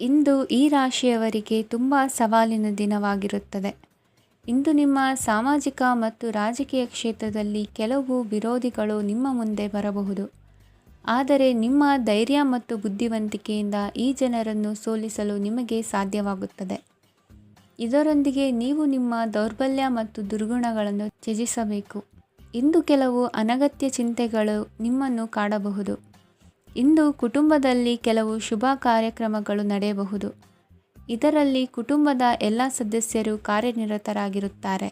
ಇಂದು ಈ ರಾಶಿಯವರಿಗೆ ತುಂಬ ಸವಾಲಿನ ದಿನವಾಗಿರುತ್ತದೆ. ಇಂದು ನಿಮ್ಮ ಸಾಮಾಜಿಕ ಮತ್ತು ರಾಜಕೀಯ ಕ್ಷೇತ್ರದಲ್ಲಿ ಕೆಲವು ವಿರೋಧಿಗಳು ನಿಮ್ಮ ಮುಂದೆ ಬರಬಹುದು. ಆದರೆ ನಿಮ್ಮ ಧೈರ್ಯ ಮತ್ತು ಬುದ್ಧಿವಂತಿಕೆಯಿಂದ ಈ ಜನರನ್ನು ಸೋಲಿಸಲು ನಿಮಗೆ ಸಾಧ್ಯವಾಗುತ್ತದೆ. ಇದರೊಂದಿಗೆ ನೀವು ನಿಮ್ಮ ದೌರ್ಬಲ್ಯ ಮತ್ತು ದುರ್ಗುಣಗಳನ್ನು ತ್ಯಜಿಸಬೇಕು. ಇಂದು ಕೆಲವು ಅನಗತ್ಯ ಚಿಂತೆಗಳು ನಿಮ್ಮನ್ನು ಕಾಡಬಹುದು. ಇಂದು ಕುಟುಂಬದಲ್ಲಿ ಕೆಲವು ಶುಭ ಕಾರ್ಯಕ್ರಮಗಳು ನಡೆಯಬಹುದು. ಇದರಲ್ಲಿ ಕುಟುಂಬದ ಎಲ್ಲ ಸದಸ್ಯರು ಕಾರ್ಯನಿರತರಾಗಿರುತ್ತಾರೆ.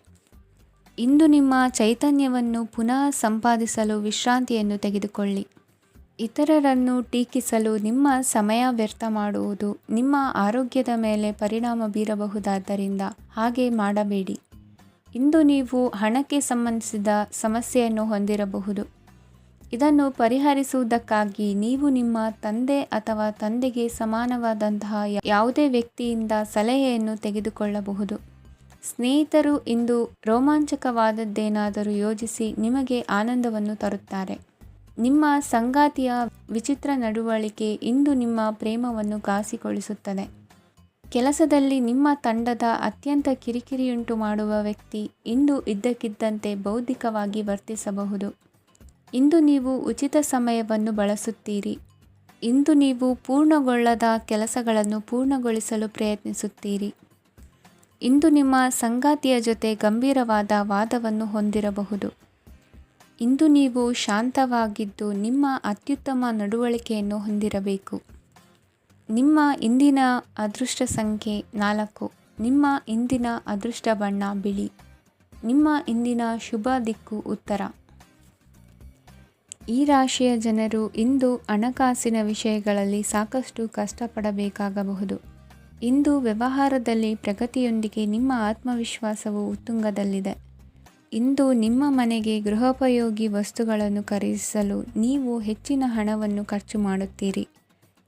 ಇಂದು ನಿಮ್ಮ ಚೈತನ್ಯವನ್ನು ಪುನಃ ಸಂಪಾದಿಸಲು ವಿಶ್ರಾಂತಿಯನ್ನು ತೆಗೆದುಕೊಳ್ಳಿ. ಇತರರನ್ನು ಟೀಕಿಸಲು ನಿಮ್ಮ ಸಮಯ ವ್ಯರ್ಥ ಮಾಡುವುದು ನಿಮ್ಮ ಆರೋಗ್ಯದ ಮೇಲೆ ಪರಿಣಾಮ ಬೀರಬಹುದಾದ್ದರಿಂದ ಹಾಗೆ ಮಾಡಬೇಡಿ. ಇಂದು ನೀವು ಹಣಕ್ಕೆ ಸಂಬಂಧಿಸಿದ ಸಮಸ್ಯೆಯನ್ನು ಹೊಂದಿರಬಹುದು. ಇದನ್ನು ಪರಿಹರಿಸುವುದಕ್ಕಾಗಿ ನೀವು ನಿಮ್ಮ ತಂದೆ ಅಥವಾ ತಂದೆಗೆ ಸಮಾನವಾದಂತಹ ಯಾವುದೇ ವ್ಯಕ್ತಿಯಿಂದ ಸಲಹೆಯನ್ನು ತೆಗೆದುಕೊಳ್ಳಬಹುದು. ಸ್ನೇಹಿತರು ಇಂದು ರೋಮಾಂಚಕವಾದದ್ದೇನಾದರೂ ಯೋಜಿಸಿ ನಿಮಗೆ ಆನಂದವನ್ನು ತರುತ್ತಾರೆ. ನಿಮ್ಮ ಸಂಗಾತಿಯ ವಿಚಿತ್ರ ನಡವಳಿಕೆ ಇಂದು ನಿಮ್ಮ ಪ್ರೇಮವನ್ನು ಘಾಸಿಗೊಳಿಸುತ್ತದೆ. ಕೆಲಸದಲ್ಲಿ ನಿಮ್ಮ ತಂಡದ ಅತ್ಯಂತ ಕಿರಿಕಿರಿಯುಂಟು ಮಾಡುವ ವ್ಯಕ್ತಿ ಇಂದು ಇದ್ದಕ್ಕಿದ್ದಂತೆ ಬೌದ್ಧಿಕವಾಗಿ ವರ್ತಿಸಬಹುದು. ಇಂದು ನೀವು ಉಚಿತ ಸಮಯವನ್ನು ಬಳಸುತ್ತೀರಿ. ಇಂದು ನೀವು ಪೂರ್ಣಗೊಳ್ಳದ ಕೆಲಸಗಳನ್ನು ಪೂರ್ಣಗೊಳಿಸಲು ಪ್ರಯತ್ನಿಸುತ್ತೀರಿ. ಇಂದು ನಿಮ್ಮ ಸಂಗಾತಿಯ ಜೊತೆ ಗಂಭೀರವಾದ ವಾದವನ್ನು ಹೊಂದಿರಬಹುದು. ಇಂದು ನೀವು ಶಾಂತವಾಗಿದ್ದು ನಿಮ್ಮ ಅತ್ಯುತ್ತಮ ನಡವಳಿಕೆಯನ್ನು ಹೊಂದಿರಬೇಕು. ನಿಮ್ಮ ಇಂದಿನ ಅದೃಷ್ಟ ಸಂಖ್ಯೆ 4. ನಿಮ್ಮ ಇಂದಿನ ಅದೃಷ್ಟ ಬಣ್ಣ ಬಿಳಿ. ನಿಮ್ಮ ಇಂದಿನ ಶುಭ ದಿಕ್ಕು ಉತ್ತರ. ಈ ರಾಶಿಯ ಜನರು ಇಂದು ಹಣಕಾಸಿನ ವಿಷಯಗಳಲ್ಲಿ ಸಾಕಷ್ಟು ಕಷ್ಟಪಡಬೇಕಾಗಬಹುದು. ಇಂದು ವ್ಯವಹಾರದಲ್ಲಿ ಪ್ರಗತಿಯೊಂದಿಗೆ ನಿಮ್ಮ ಆತ್ಮವಿಶ್ವಾಸವು ಉತ್ತುಂಗದಲ್ಲಿದೆ. ಇಂದು ನಿಮ್ಮ ಮನೆಗೆ ಗೃಹೋಪಯೋಗಿ ವಸ್ತುಗಳನ್ನು ಖರೀದಿಸಲು ನೀವು ಹೆಚ್ಚಿನ ಹಣವನ್ನು ಖರ್ಚು ಮಾಡುತ್ತೀರಿ.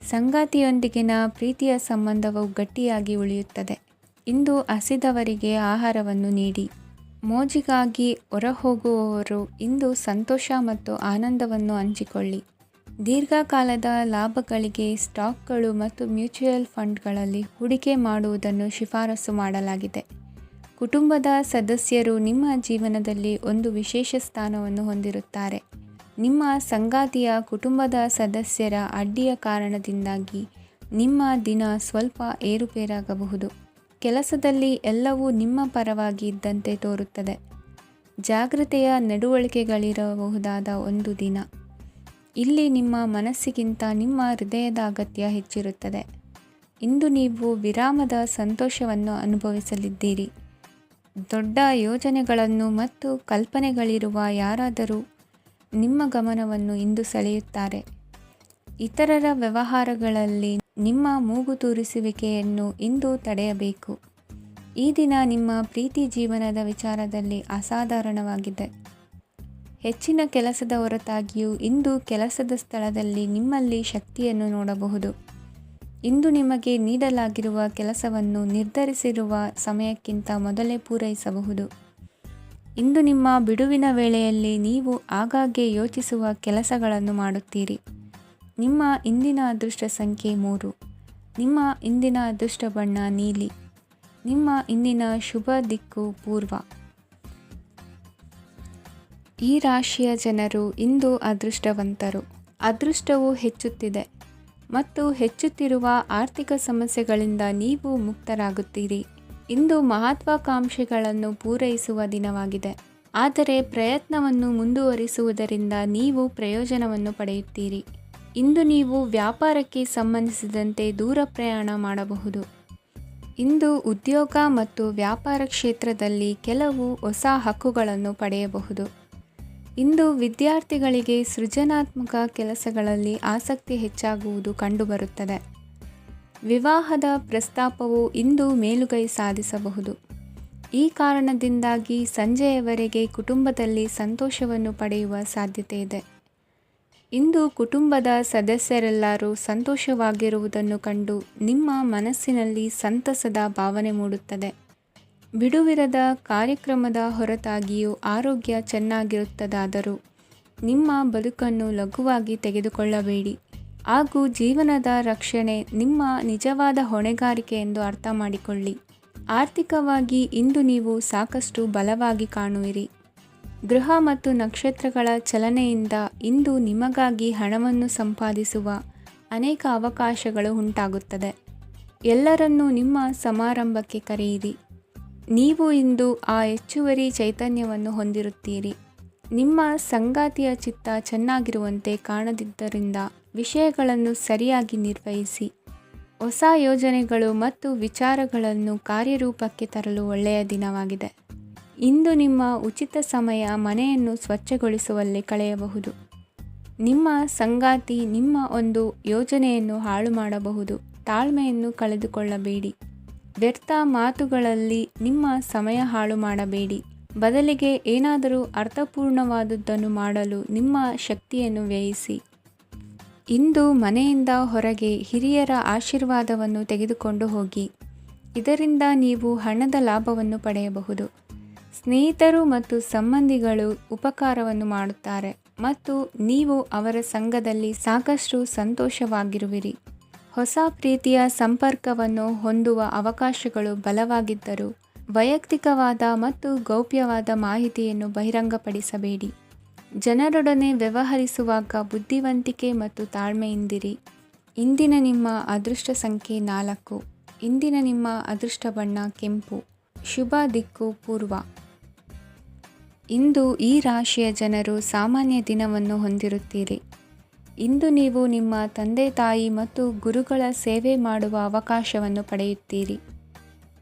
ಸಂಗಾತಿಯೊಂದಿಗಿನ ಪ್ರೀತಿಯ ಸಂಬಂಧವು ಗಟ್ಟಿಯಾಗಿ ಉಳಿಯುತ್ತದೆ. ಇಂದು ಹಸಿದವರಿಗೆ ಆಹಾರವನ್ನು ನೀಡಿ. ಮೋಜಿಗಾಗಿ ಹೊರಹೋಗುವವರು ಇಂದು ಸಂತೋಷ ಮತ್ತು ಆನಂದವನ್ನು ಹಂಚಿಕೊಳ್ಳಿ. ದೀರ್ಘಕಾಲದ ಲಾಭಗಳಿಗೆ ಸ್ಟಾಕ್ಗಳು ಮತ್ತು ಮ್ಯೂಚುವಲ್ ಫಂಡ್ಗಳಲ್ಲಿ ಹೂಡಿಕೆ ಮಾಡುವುದನ್ನು ಶಿಫಾರಸು ಮಾಡಲಾಗಿದೆ. ಕುಟುಂಬದ ಸದಸ್ಯರು ನಿಮ್ಮ ಜೀವನದಲ್ಲಿ ಒಂದು ವಿಶೇಷ ಸ್ಥಾನವನ್ನು ಹೊಂದಿರುತ್ತಾರೆ. ನಿಮ್ಮ ಸಂಗಾತಿಯ ಕುಟುಂಬದ ಸದಸ್ಯರ ಅಡ್ಡಿಯ ಕಾರಣದಿಂದಾಗಿ ನಿಮ್ಮ ದಿನ ಸ್ವಲ್ಪ ಏರುಪೇರಾಗಬಹುದು. ಕೆಲಸದಲ್ಲಿ ಎಲ್ಲವೂ ನಿಮ್ಮ ಪರವಾಗಿ ಇದ್ದಂತೆ ತೋರುತ್ತದೆ. ಜಾಗ್ರತೆಯ ನಡವಳಿಕೆಗಳಿರಬಹುದಾದ ಒಂದು ದಿನ. ಇಲ್ಲಿ ನಿಮ್ಮ ಮನಸ್ಸಿಗಿಂತ ನಿಮ್ಮ ಹೃದಯದ ಅಗತ್ಯ ಹೆಚ್ಚಿರುತ್ತದೆ. ಇಂದು ನೀವು ವಿರಾಮದ ಸಂತೋಷವನ್ನು ಅನುಭವಿಸಲಿದ್ದೀರಿ. ದೊಡ್ಡ ಯೋಜನೆಗಳನ್ನು ಮತ್ತು ಕಲ್ಪನೆಗಳಿರುವ ಯಾರಾದರೂ ನಿಮ್ಮ ಗಮನವನ್ನು ಇಂದು ಸೆಳೆಯುತ್ತಾರೆ. ಇತರರ ವ್ಯವಹಾರಗಳಲ್ಲಿ ನಿಮ್ಮ ಮೂಗು ತೂರಿಸುವಿಕೆಯನ್ನು ಇಂದು ತಡೆಯಬೇಕು. ಈ ದಿನ ನಿಮ್ಮ ಪ್ರೀತಿ ಜೀವನದ ವಿಚಾರದಲ್ಲಿ ಅಸಾಧಾರಣವಾಗಿದೆ. ಹೆಚ್ಚಿನ ಕೆಲಸದ ಹೊರತಾಗಿಯೂ ಇಂದು ಕೆಲಸದ ಸ್ಥಳದಲ್ಲಿ ನಿಮ್ಮಲ್ಲಿ ಶಕ್ತಿಯನ್ನು ನೋಡಬಹುದು. ಇಂದು ನಿಮಗೆ ನೀಡಲಾಗಿರುವ ಕೆಲಸವನ್ನು ನಿರ್ಧರಿಸಿರುವ ಸಮಯಕ್ಕಿಂತ ಮೊದಲೇ ಪೂರೈಸಬಹುದು. ಇಂದು ನಿಮ್ಮ ಬಿಡುವಿನ ವೇಳೆಯಲ್ಲಿ ನೀವು ಆಗಾಗ್ಗೆ ಯೋಚಿಸುವ ಕೆಲಸಗಳನ್ನು ಮಾಡುತ್ತೀರಿ. ನಿಮ್ಮ ಇಂದಿನ ಅದೃಷ್ಟ ಸಂಖ್ಯೆ 3. ನಿಮ್ಮ ಇಂದಿನ ಅದೃಷ್ಟ ಬಣ್ಣ ನೀಲಿ. ನಿಮ್ಮ ಇಂದಿನ ಶುಭ ದಿಕ್ಕು ಪೂರ್ವ. ಈ ರಾಶಿಯ ಜನರು ಇಂದು ಅದೃಷ್ಟವಂತರು. ಅದೃಷ್ಟವು ಹೆಚ್ಚುತ್ತಿದೆ ಮತ್ತು ಹೆಚ್ಚುತ್ತಿರುವ ಆರ್ಥಿಕ ಸಮಸ್ಯೆಗಳಿಂದ ನೀವು ಮುಕ್ತರಾಗುತ್ತೀರಿ. ಇಂದು ಮಹತ್ವಾಕಾಂಕ್ಷೆಗಳನ್ನು ಪೂರೈಸುವ ದಿನವಾಗಿದೆ. ಆದರೆ ಪ್ರಯತ್ನವನ್ನು ಮುಂದುವರಿಸುವುದರಿಂದ ನೀವು ಪ್ರಯೋಜನವನ್ನು ಪಡೆಯುತ್ತೀರಿ. ಇಂದು ನೀವು ವ್ಯಾಪಾರಕ್ಕೆ ಸಂಬಂಧಿಸಿದಂತೆ ದೂರ ಪ್ರಯಾಣ ಮಾಡಬಹುದು. ಇಂದು ಉದ್ಯೋಗ ಮತ್ತು ವ್ಯಾಪಾರ ಕ್ಷೇತ್ರದಲ್ಲಿ ಕೆಲವು ಹೊಸ ಹಕ್ಕುಗಳನ್ನು ಪಡೆಯಬಹುದು. ಇಂದು ವಿದ್ಯಾರ್ಥಿಗಳಿಗೆ ಸೃಜನಾತ್ಮಕ ಕೆಲಸಗಳಲ್ಲಿ ಆಸಕ್ತಿ ಹೆಚ್ಚಾಗುವುದು ಕಂಡುಬರುತ್ತದೆ. ವಿವಾಹದ ಪ್ರಸ್ತಾಪವು ಇಂದು ಮೇಲುಗೈ ಸಾಧಿಸಬಹುದು. ಈ ಕಾರಣದಿಂದಾಗಿ ಸಂಜೆಯವರೆಗೆ ಕುಟುಂಬದಲ್ಲಿ ಸಂತೋಷವನ್ನು ಪಡೆಯುವ ಸಾಧ್ಯತೆ ಇದೆ. ಇಂದು ಕುಟುಂಬದ ಸದಸ್ಯರೆಲ್ಲರೂ ಸಂತೋಷವಾಗಿರುವುದನ್ನು ಕಂಡು ನಿಮ್ಮ ಮನಸ್ಸಿನಲ್ಲಿ ಸಂತಸದ ಭಾವನೆ ಮೂಡುತ್ತದೆ. ಬಿಡುವಿರದ ಕಾರ್ಯಕ್ರಮದ ಹೊರತಾಗಿಯೂ ಆರೋಗ್ಯ ಚೆನ್ನಾಗಿರುತ್ತದಾದರೂ ನಿಮ್ಮ ಬದುಕನ್ನು ಲಘುವಾಗಿ ತೆಗೆದುಕೊಳ್ಳಬೇಡಿ. ಹಾಗೂ ಜೀವನದ ರಕ್ಷಣೆ ನಿಮ್ಮ ನಿಜವಾದ ಹೊಣೆಗಾರಿಕೆ ಎಂದು ಅರ್ಥ ಮಾಡಿಕೊಳ್ಳಿ. ಆರ್ಥಿಕವಾಗಿ ಇಂದು ನೀವು ಸಾಕಷ್ಟು ಬಲವಾಗಿ ಕಾಣುವಿರಿ. ಗ್ರಹ ಮತ್ತು ನಕ್ಷತ್ರಗಳ ಚಲನೆಯಿಂದ ಇಂದು ನಿಮಗಾಗಿ ಹಣವನ್ನು ಸಂಪಾದಿಸುವ ಅನೇಕ ಅವಕಾಶಗಳು ಉಂಟಾಗುತ್ತದೆ. ಎಲ್ಲರನ್ನೂ ನಿಮ್ಮ ಸಮಾರಂಭಕ್ಕೆ ಕರೆಯಿರಿ. ನೀವು ಇಂದು ಆ ಹೆಚ್ಚುವರಿ ಚೈತನ್ಯವನ್ನು ಹೊಂದಿರುತ್ತೀರಿ. ನಿಮ್ಮ ಸಂಗಾತಿಯ ಚಿತ್ತ ಚೆನ್ನಾಗಿರುವಂತೆ ಕಾಣದಿದ್ದರಿಂದ ವಿಷಯಗಳನ್ನು ಸರಿಯಾಗಿ ನಿರ್ವಹಿಸಿ. ಹೊಸ ಯೋಜನೆಗಳು ಮತ್ತು ವಿಚಾರಗಳನ್ನು ಕಾರ್ಯರೂಪಕ್ಕೆ ತರಲು ಒಳ್ಳೆಯ ದಿನವಾಗಿದೆ. ಇಂದು ನಿಮ್ಮ ಉಚಿತ ಸಮಯ ಮನೆಯನ್ನು ಸ್ವಚ್ಛಗೊಳಿಸುವಲ್ಲಿ ಕಳೆಯಬಹುದು. ನಿಮ್ಮ ಸಂಗಾತಿ ನಿಮ್ಮ ಒಂದು ಯೋಜನೆಯನ್ನು ಹಾಳು ಮಾಡಬಹುದು. ತಾಳ್ಮೆಯನ್ನು ಕಳೆದುಕೊಳ್ಳಬೇಡಿ. ವ್ಯರ್ಥ ಮಾತುಗಳಲ್ಲಿ ನಿಮ್ಮ ಸಮಯ ಹಾಳು ಮಾಡಬೇಡಿ. ಬದಲಿಗೆ ಏನಾದರೂ ಅರ್ಥಪೂರ್ಣವಾದುದನ್ನು ಮಾಡಲು ನಿಮ್ಮ ಶಕ್ತಿಯನ್ನು ವ್ಯಯಿಸಿ. ಇಂದು ಮನೆಯಿಂದ ಹೊರಗೆ ಹಿರಿಯರ ಆಶೀರ್ವಾದವನ್ನು ತೆಗೆದುಕೊಂಡು ಹೋಗಿ. ಇದರಿಂದ ನೀವು ಹಣದ ಲಾಭವನ್ನು ಪಡೆಯಬಹುದು. ಸ್ನೇಹಿತರು ಮತ್ತು ಸಂಬಂಧಿಗಳು ಉಪಕಾರವನ್ನು ಮಾಡುತ್ತಾರೆ ಮತ್ತು ನೀವು ಅವರ ಸಂಘದಲ್ಲಿ ಸಾಕಷ್ಟು ಸಂತೋಷವಾಗಿರುವಿರಿ. ಹೊಸ ಪ್ರೀತಿಯ ಸಂಪರ್ಕವನ್ನು ಹೊಂದುವ ಅವಕಾಶಗಳು ಬಲವಾಗಿದ್ದರೂ ವೈಯಕ್ತಿಕವಾದ ಮತ್ತು ಗೌಪ್ಯವಾದ ಮಾಹಿತಿಯನ್ನು ಬಹಿರಂಗಪಡಿಸಬೇಡಿ. ಜನರೊಡನೆ ವ್ಯವಹರಿಸುವಾಗ ಬುದ್ಧಿವಂತಿಕೆ ಮತ್ತು ತಾಳ್ಮೆಯಿಂದಿರಿ. ಇಂದಿನ ನಿಮ್ಮ ಅದೃಷ್ಟ ಸಂಖ್ಯೆ 4. ಇಂದಿನ ನಿಮ್ಮ ಅದೃಷ್ಟ ಬಣ್ಣ ಕೆಂಪು. ಶುಭ ದಿಕ್ಕು ಪೂರ್ವ. ಇಂದು ಈ ರಾಶಿಯ ಜನರು ಸಾಮಾನ್ಯ ದಿನವನ್ನು ಹೊಂದಿರುತ್ತೀರಿ. ಇಂದು ನೀವು ನಿಮ್ಮ ತಂದೆ ತಾಯಿ ಮತ್ತು ಗುರುಗಳ ಸೇವೆ ಮಾಡುವ ಅವಕಾಶವನ್ನು ಪಡೆಯುತ್ತೀರಿ.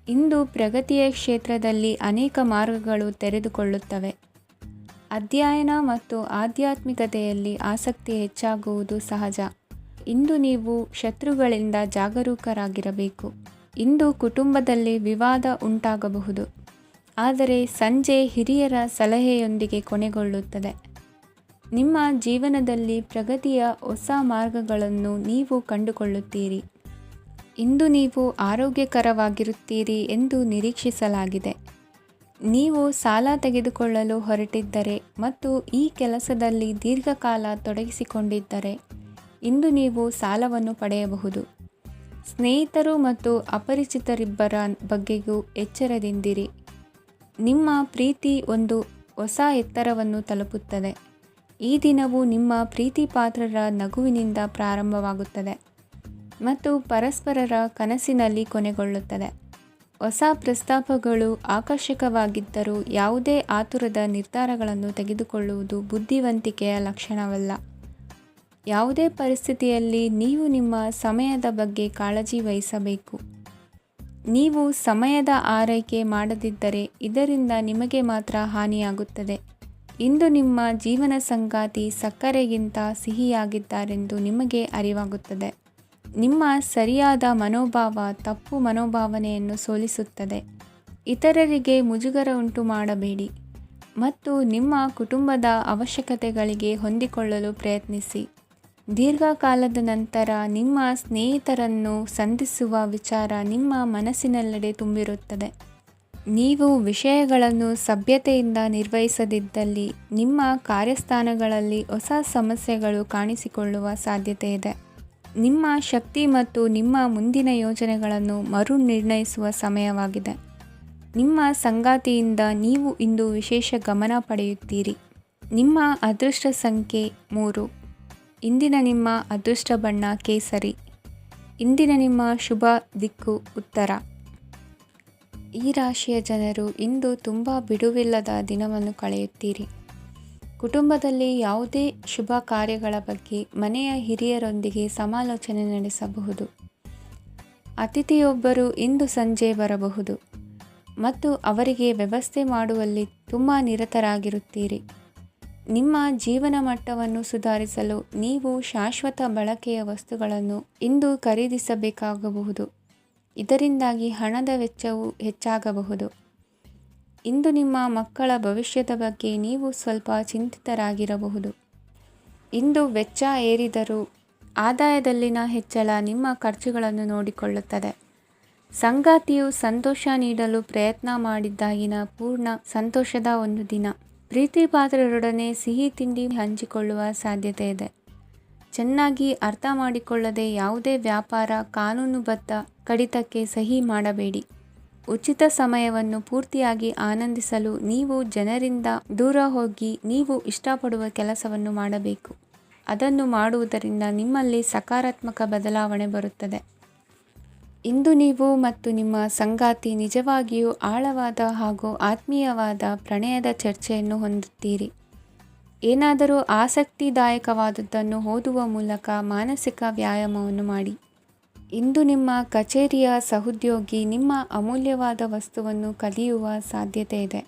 ಇಂದು ಪ್ರಗತಿಯ ಕ್ಷೇತ್ರದಲ್ಲಿ ಅನೇಕ ಮಾರ್ಗಗಳು ತೆರೆದುಕೊಳ್ಳುತ್ತವೆ. ಅಧ್ಯಯನ ಮತ್ತು ಆಧ್ಯಾತ್ಮಿಕತೆಯಲ್ಲಿ ಆಸಕ್ತಿ ಹೆಚ್ಚಾಗುವುದು ಸಹಜ. ಇಂದು ನೀವು ಶತ್ರುಗಳಿಂದ ಜಾಗರೂಕರಾಗಿರಬೇಕು. ಇಂದು ಕುಟುಂಬದಲ್ಲಿ ವಿವಾದ ಉಂಟಾಗಬಹುದು, ಆದರೆ ಸಂಜೆ ಹಿರಿಯರ ಸಲಹೆಯೊಂದಿಗೆ ಕೊನೆಗೊಳ್ಳುತ್ತದೆ. ನಿಮ್ಮ ಜೀವನದಲ್ಲಿ ಪ್ರಗತಿಯ ಹೊಸ ಮಾರ್ಗಗಳನ್ನು ನೀವು ಕಂಡುಕೊಳ್ಳುತ್ತೀರಿ. ಇಂದು ನೀವು ಆರೋಗ್ಯಕರವಾಗಿರುತ್ತೀರಿ ಎಂದು ನಿರೀಕ್ಷಿಸಲಾಗಿದೆ. ನೀವು ಸಾಲ ತೆಗೆದುಕೊಳ್ಳಲು ಹೊರಟಿದ್ದರೆ ಮತ್ತು ಈ ಕೆಲಸದಲ್ಲಿ ದೀರ್ಘಕಾಲ ತೊಡಗಿಸಿಕೊಂಡಿದ್ದರೆ ಇಂದು ನೀವು ಸಾಲವನ್ನು ಪಡೆಯಬಹುದು. ಸ್ನೇಹಿತರು ಮತ್ತು ಅಪರಿಚಿತರಿಬ್ಬರ ಬಗ್ಗೆಯೂ ಎಚ್ಚರದಿಂದಿರಿ. ನಿಮ್ಮ ಪ್ರೀತಿ ಒಂದು ಹೊಸ ಎತ್ತರವನ್ನು ತಲುಪುತ್ತದೆ. ಈ ದಿನವು ನಿಮ್ಮ ಪ್ರೀತಿಪಾತ್ರರ ನಗುವಿನಿಂದ ಪ್ರಾರಂಭವಾಗುತ್ತದೆ ಮತ್ತು ಪರಸ್ಪರರ ಕನಸಿನಲ್ಲಿ ಕೊನೆಗೊಳ್ಳುತ್ತದೆ. ಹೊಸ ಪ್ರಸ್ತಾಪಗಳು ಆಕರ್ಷಕವಾಗಿದ್ದರೂ ಯಾವುದೇ ಆತುರದ ನಿರ್ಧಾರಗಳನ್ನು ತೆಗೆದುಕೊಳ್ಳುವುದು ಬುದ್ಧಿವಂತಿಕೆಯ ಲಕ್ಷಣವಲ್ಲ. ಯಾವುದೇ ಪರಿಸ್ಥಿತಿಯಲ್ಲಿ ನೀವು ನಿಮ್ಮ ಸಮಯದ ಬಗ್ಗೆ ಕಾಳಜಿ ವಹಿಸಬೇಕು. ನೀವು ಸಮಯದ ಆರೈಕೆ ಮಾಡದಿದ್ದರೆ ಇದರಿಂದ ನಿಮಗೆ ಮಾತ್ರ ಹಾನಿಯಾಗುತ್ತದೆ. ಇಂದು ನಿಮ್ಮ ಜೀವನ ಸಂಗಾತಿ ಸಕ್ಕರೆಗಿಂತ ಸಿಹಿಯಾಗಿದ್ದಾರೆಂದು ನಿಮಗೆ ಅರಿವಾಗುತ್ತದೆ. ನಿಮ್ಮ ಸರಿಯಾದ ಮನೋಭಾವ ತಪ್ಪು ಮನೋಭಾವನೆಯನ್ನು ಸೋಲಿಸುತ್ತದೆ. ಇತರರಿಗೆ ಮುಜುಗರ ಉಂಟು ಮಾಡಬೇಡಿ ಮತ್ತು ನಿಮ್ಮ ಕುಟುಂಬದ ಅವಶ್ಯಕತೆಗಳಿಗೆ ಹೊಂದಿಕೊಳ್ಳಲು ಪ್ರಯತ್ನಿಸಿ. ದೀರ್ಘಕಾಲದ ನಂತರ ನಿಮ್ಮ ಸ್ನೇಹಿತರನ್ನು ಸಂಧಿಸುವ ವಿಚಾರ ನಿಮ್ಮ ಮನಸ್ಸಿನೆಲ್ಲೆಡೆ ತುಂಬಿರುತ್ತದೆ. ನೀವು ವಿಷಯಗಳನ್ನು ಸಭ್ಯತೆಯಿಂದ ನಿರ್ವಹಿಸದಿದ್ದಲ್ಲಿ ನಿಮ್ಮ ಕಾರ್ಯಸ್ಥಾನಗಳಲ್ಲಿ ಹೊಸ ಸಮಸ್ಯೆಗಳು ಕಾಣಿಸಿಕೊಳ್ಳುವ ಸಾಧ್ಯತೆ ಇದೆ. ನಿಮ್ಮ ಶಕ್ತಿ ಮತ್ತು ನಿಮ್ಮ ಮುಂದಿನ ಯೋಜನೆಗಳನ್ನು ಮರು ನಿರ್ಣಯಿಸುವ ಸಮಯವಾಗಿದೆ. ನಿಮ್ಮ ಸಂಗಾತಿಯಿಂದ ನೀವು ಇಂದು ವಿಶೇಷ ಗಮನ ಪಡೆಯುತ್ತೀರಿ. ನಿಮ್ಮ ಅದೃಷ್ಟ ಸಂಖ್ಯೆ 3. ಇಂದಿನ ನಿಮ್ಮ ಅದೃಷ್ಟ ಬಣ್ಣ ಕೇಸರಿ. ಇಂದಿನ ನಿಮ್ಮ ಶುಭ ದಿಕ್ಕು ಉತ್ತರ. ಈ ರಾಶಿಯ ಜನರು ಇಂದು ತುಂಬ ಬಿಡುವಿಲ್ಲದ ದಿನವನ್ನು ಕಳೆಯುತ್ತೀರಿ. ಕುಟುಂಬದಲ್ಲಿ ಯಾವುದೇ ಶುಭ ಕಾರ್ಯಗಳ ಬಗ್ಗೆ ಮನೆಯ ಹಿರಿಯರೊಂದಿಗೆ ಸಮಾಲೋಚನೆ ನಡೆಸಬಹುದು. ಅತಿಥಿಯೊಬ್ಬರು ಇಂದು ಸಂಜೆ ಬರಬಹುದು ಮತ್ತು ಅವರಿಗೆ ವ್ಯವಸ್ಥೆ ಮಾಡುವಲ್ಲಿ ತುಂಬ ನಿರತರಾಗಿರುತ್ತೀರಿ. ನಿಮ್ಮ ಜೀವನ ಮಟ್ಟವನ್ನು ಸುಧಾರಿಸಲು ನೀವು ಶಾಶ್ವತ ಬಳಕೆಯ ವಸ್ತುಗಳನ್ನು ಇಂದು ಖರೀದಿಸಬೇಕಾಗಬಹುದು. ಇದರಿಂದಾಗಿ ಹಣದ ವೆಚ್ಚವು ಹೆಚ್ಚಾಗಬಹುದು. ಇಂದು ನಿಮ್ಮ ಮಕ್ಕಳ ಭವಿಷ್ಯದ ಬಗ್ಗೆ ನೀವು ಸ್ವಲ್ಪ ಚಿಂತಿತರಾಗಿರಬಹುದು. ಇಂದು ವೆಚ್ಚ ಏರಿದರೂ ಆದಾಯದಲ್ಲಿನ ಹೆಚ್ಚಳ ನಿಮ್ಮ ಖರ್ಚುಗಳನ್ನು ನೋಡಿಕೊಳ್ಳುತ್ತದೆ. ಸಂಗಾತಿಯು ಸಂತೋಷ ನೀಡಲು ಪ್ರಯತ್ನ ಮಾಡಿದ್ದಾಗಿನ ಪೂರ್ಣ ಸಂತೋಷದ ಒಂದು ದಿನ. ಪ್ರೀತಿಪಾತ್ರರೊಡನೆ ಸಿಹಿ ತಿಂಡಿ ಹಂಚಿಕೊಳ್ಳುವ ಸಾಧ್ಯತೆ ಇದೆ. ಚೆನ್ನಾಗಿ ಅರ್ಥ ಮಾಡಿಕೊಳ್ಳದೆ ಯಾವುದೇ ವ್ಯಾಪಾರ ಕಾನೂನುಬದ್ಧ ಕಡಿತಕ್ಕೆ ಸಹಿ ಮಾಡಬೇಡಿ. ಉಚಿತ ಸಮಯವನ್ನು ಪೂರ್ತಿಯಾಗಿ ಆನಂದಿಸಲು ನೀವು ಜನರಿಂದ ದೂರ ಹೋಗಿ ನೀವು ಇಷ್ಟಪಡುವ ಕೆಲಸವನ್ನು ಮಾಡಬೇಕು. ಅದನ್ನು ಮಾಡುವುದರಿಂದ ನಿಮ್ಮಲ್ಲಿ ಸಕಾರಾತ್ಮಕ ಬದಲಾವಣೆ ಬರುತ್ತದೆ. ಇಂದು ನೀವು ಮತ್ತು ನಿಮ್ಮ ಸಂಗಾತಿ ನಿಜವಾಗಿಯೂ ಆಳವಾದ ಹಾಗೂ ಆತ್ಮೀಯವಾದ ಪ್ರಣಯದ ಚರ್ಚೆಯನ್ನು ಹೊಂದುತ್ತೀರಿ. ಏನಾದರೂ ಆಸಕ್ತಿದಾಯಕವಾದದ್ದನ್ನು ಓದುವ ಮೂಲಕ ಮಾನಸಿಕ ವ್ಯಾಯಾಮವನ್ನು ಮಾಡಿ. ಇಂದು ನಿಮ್ಮ ಕಚೇರಿಯ ಸಹೋದ್ಯೋಗಿ ನಿಮ್ಮ ಅಮೂಲ್ಯವಾದ ವಸ್ತುವನ್ನು ಕದಿಯುವ ಸಾಧ್ಯತೆ ಇದೆ.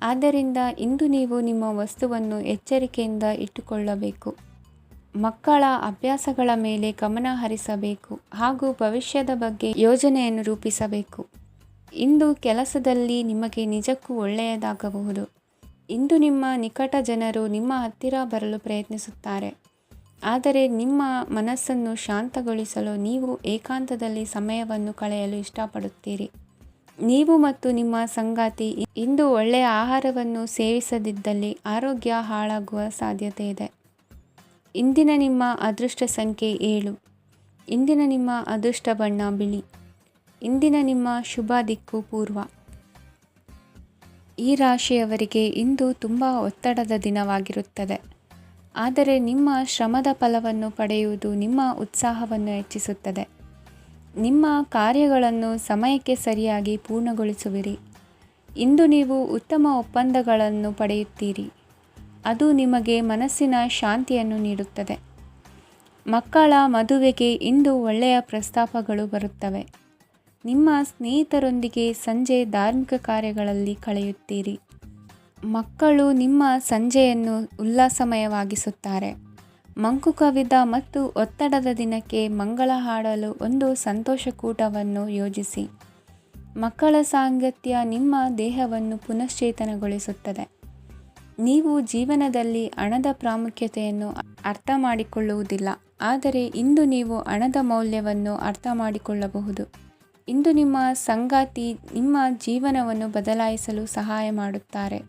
ಆದ್ದರಿಂದ ಇಂದು ನೀವು ನಿಮ್ಮ ವಸ್ತುವನ್ನು ಎಚ್ಚರಿಕೆಯಿಂದ ಇಟ್ಟುಕೊಳ್ಳಬೇಕು. ಮಕ್ಕಳ ಅಭ್ಯಾಸಗಳ ಮೇಲೆ ಗಮನ ಹರಿಸಬೇಕು ಹಾಗೂ ಭವಿಷ್ಯದ ಬಗ್ಗೆ ಯೋಜನೆಯನ್ನು ರೂಪಿಸಬೇಕು. ಇಂದು ಕೆಲಸದಲ್ಲಿ ನಿಮಗೆ ನಿಜಕ್ಕೂ ಒಳ್ಳೆಯದಾಗಬಹುದು. ಇಂದು ನಿಮ್ಮ ನಿಕಟ ಜನರು ನಿಮ್ಮ ಹತ್ತಿರ ಬರಲು ಪ್ರಯತ್ನಿಸುತ್ತಾರೆ. ಆದರೆ ನಿಮ್ಮ ಮನಸ್ಸನ್ನು ಶಾಂತಗೊಳಿಸಲು ನೀವು ಏಕಾಂತದಲ್ಲಿ ಸಮಯವನ್ನು ಕಳೆಯಲು ಇಷ್ಟಪಡುತ್ತೀರಿ. ನೀವು ಮತ್ತು ನಿಮ್ಮ ಸಂಗಾತಿ ಇಂದು ಒಳ್ಳೆಯ ಆಹಾರವನ್ನು ಸೇವಿಸದಿದ್ದಲ್ಲಿ ಆರೋಗ್ಯ ಹಾಳಾಗುವ ಸಾಧ್ಯತೆ ಇದೆ. ಇಂದಿನ ನಿಮ್ಮ ಅದೃಷ್ಟ ಸಂಖ್ಯೆ 7. ಇಂದಿನ ನಿಮ್ಮ ಅದೃಷ್ಟ ಬಣ್ಣ ಬಿಳಿ. ಇಂದಿನ ನಿಮ್ಮ ಶುಭ ದಿಕ್ಕು ಪೂರ್ವ. ಈ ರಾಶಿಯವರಿಗೆ ಇಂದು ತುಂಬ ಒತ್ತಡದ ದಿನವಾಗಿರುತ್ತದೆ. ಆದರೆ ನಿಮ್ಮ ಶ್ರಮದ ಫಲವನ್ನು ಪಡೆಯುವುದು ನಿಮ್ಮ ಉತ್ಸಾಹವನ್ನು ಹೆಚ್ಚಿಸುತ್ತದೆ. ನಿಮ್ಮ ಕಾರ್ಯಗಳನ್ನು ಸಮಯಕ್ಕೆ ಸರಿಯಾಗಿ ಪೂರ್ಣಗೊಳಿಸುವಿರಿ. ಇಂದು ನೀವು ಉತ್ತಮ ಒಪ್ಪಂದಗಳನ್ನು ಪಡೆಯುತ್ತೀರಿ. ಅದು ನಿಮಗೆ ಮನಸ್ಸಿನ ಶಾಂತಿಯನ್ನು ನೀಡುತ್ತದೆ. ಮಕ್ಕಳ ಮದುವೆಗೆ ಇಂದು ಒಳ್ಳೆಯ ಪ್ರಸ್ತಾಪಗಳು ಬರುತ್ತವೆ. ನಿಮ್ಮ ಸ್ನೇಹಿತರೊಂದಿಗೆ ಸಂಜೆ ಧಾರ್ಮಿಕ ಕಾರ್ಯಗಳಲ್ಲಿ ಕಳೆಯುತ್ತೀರಿ. ಮಕ್ಕಳು ನಿಮ್ಮ ಸಂಜೆಯನ್ನು ಉಲ್ಲಾಸಮಯವಾಗಿಸುತ್ತಾರೆ. ಮಂಕು ಕವಿದ ಮತ್ತು ಒತ್ತಡದ ದಿನಕ್ಕೆ ಮಂಗಳ ಹಾಡಲು ಒಂದು ಸಂತೋಷಕೂಟವನ್ನು ಯೋಜಿಸಿ. ಮಕ್ಕಳ ಸಾಂಗತ್ಯ ನಿಮ್ಮ ದೇಹವನ್ನು ಪುನಶ್ಚೇತನಗೊಳಿಸುತ್ತದೆ. ನೀವು ಜೀವನದಲ್ಲಿ ಹಣದ ಪ್ರಾಮುಖ್ಯತೆಯನ್ನು ಅರ್ಥ ಮಾಡಿಕೊಳ್ಳುವುದಿಲ್ಲ, ಆದರೆ ಇಂದು ನೀವು ಹಣದ ಮೌಲ್ಯವನ್ನು ಅರ್ಥ ಮಾಡಿಕೊಳ್ಳಬಹುದು. ಇಂದು ನಿಮ್ಮ ಸಂಗಾತಿ ನಿಮ್ಮ ಜೀವನವನ್ನು ಬದಲಾಯಿಸಲು ಸಹಾಯ ಮಾಡುತ್ತಾರೆ.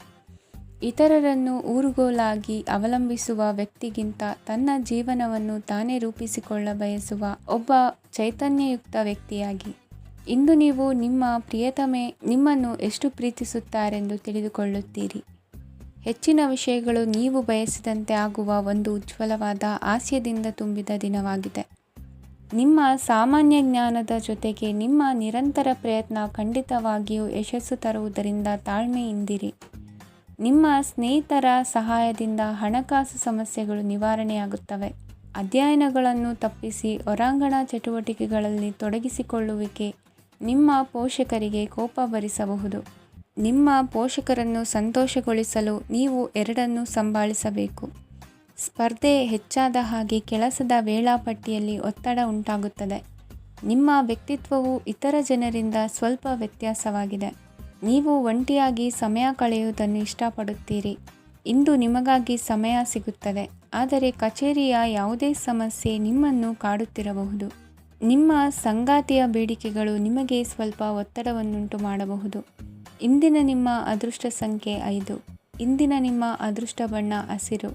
ಇತರರನ್ನು ಊರುಗೋಲಾಗಿ ಅವಲಂಬಿಸುವ ವ್ಯಕ್ತಿಗಿಂತ ತನ್ನ ಜೀವನವನ್ನು ತಾನೇ ರೂಪಿಸಿಕೊಳ್ಳ ಬಯಸುವ ಒಬ್ಬ ಚೈತನ್ಯಯುಕ್ತ ವ್ಯಕ್ತಿಯಾಗಿ. ಇಂದು ನೀವು ನಿಮ್ಮ ಪ್ರಿಯತಮೆ ನಿಮ್ಮನ್ನು ಎಷ್ಟು ಪ್ರೀತಿಸುತ್ತಾರೆಂದು ತಿಳಿದುಕೊಳ್ಳುತ್ತೀರಿ. ಹೆಚ್ಚಿನ ವಿಷಯಗಳು ನೀವು ಬಯಸಿದಂತೆ ಆಗುವ ಒಂದು ಉಜ್ವಲವಾದ ಹಾಸ್ಯದಿಂದ ತುಂಬಿದ ದಿನವಾಗಿದೆ. ನಿಮ್ಮ ಸಾಮಾನ್ಯ ಜ್ಞಾನದ ಜೊತೆಗೆ ನಿಮ್ಮ ನಿರಂತರ ಪ್ರಯತ್ನ ಖಂಡಿತವಾಗಿಯೂ ಯಶಸ್ಸು ತರುವುದರಿಂದ ತಾಳ್ಮೆಯಿಂದಿರಿ. ನಿಮ್ಮ ಸ್ನೇಹಿತರ ಸಹಾಯದಿಂದ ಹಣಕಾಸು ಸಮಸ್ಯೆಗಳು ನಿವಾರಣೆಯಾಗುತ್ತವೆ. ಅಧ್ಯಯನಗಳನ್ನು ತಪ್ಪಿಸಿ ಹೊರಾಂಗಣ ಚಟುವಟಿಕೆಗಳಲ್ಲಿ ತೊಡಗಿಸಿಕೊಳ್ಳುವಿಕೆ ನಿಮ್ಮ ಪೋಷಕರಿಗೆ ಕೋಪ ಭರಿಸಬಹುದು. ನಿಮ್ಮ ಪೋಷಕರನ್ನು ಸಂತೋಷಗೊಳಿಸಲು ನೀವು ಎರಡನ್ನೂ ಸಂಭಾಳಿಸಬೇಕು. ಸ್ಪರ್ಧೆ ಹೆಚ್ಚಾದ ಹಾಗೆ ಕೆಲಸದ ವೇಳಾಪಟ್ಟಿಯಲ್ಲಿ ಒತ್ತಡ ಉಂಟಾಗುತ್ತದೆ. ನಿಮ್ಮ ವ್ಯಕ್ತಿತ್ವವು ಇತರ ಜನರಿಂದ ಸ್ವಲ್ಪ ವ್ಯತ್ಯಾಸವಾಗಿದೆ. ನೀವು ಒಂಟಿಯಾಗಿ ಸಮಯ ಕಳೆಯುವುದನ್ನು ಇಷ್ಟಪಡುತ್ತೀರಿ. ಇಂದು ನಿಮಗಾಗಿ ಸಮಯ ಸಿಗುತ್ತದೆ, ಆದರೆ ಕಚೇರಿಯ ಯಾವುದೇ ಸಮಸ್ಯೆ ನಿಮ್ಮನ್ನು ಕಾಡುತ್ತಿರಬಹುದು. ನಿಮ್ಮ ಸಂಗಾತಿಯ ಬೇಡಿಕೆಗಳು ನಿಮಗೆ ಸ್ವಲ್ಪ ಒತ್ತಡವನ್ನುಂಟು ಮಾಡಬಹುದು. ಇಂದಿನ ನಿಮ್ಮ ಅದೃಷ್ಟ ಸಂಖ್ಯೆ 5. ಇಂದಿನ ನಿಮ್ಮ ಅದೃಷ್ಟ ಬಣ್ಣ ಹಸಿರು.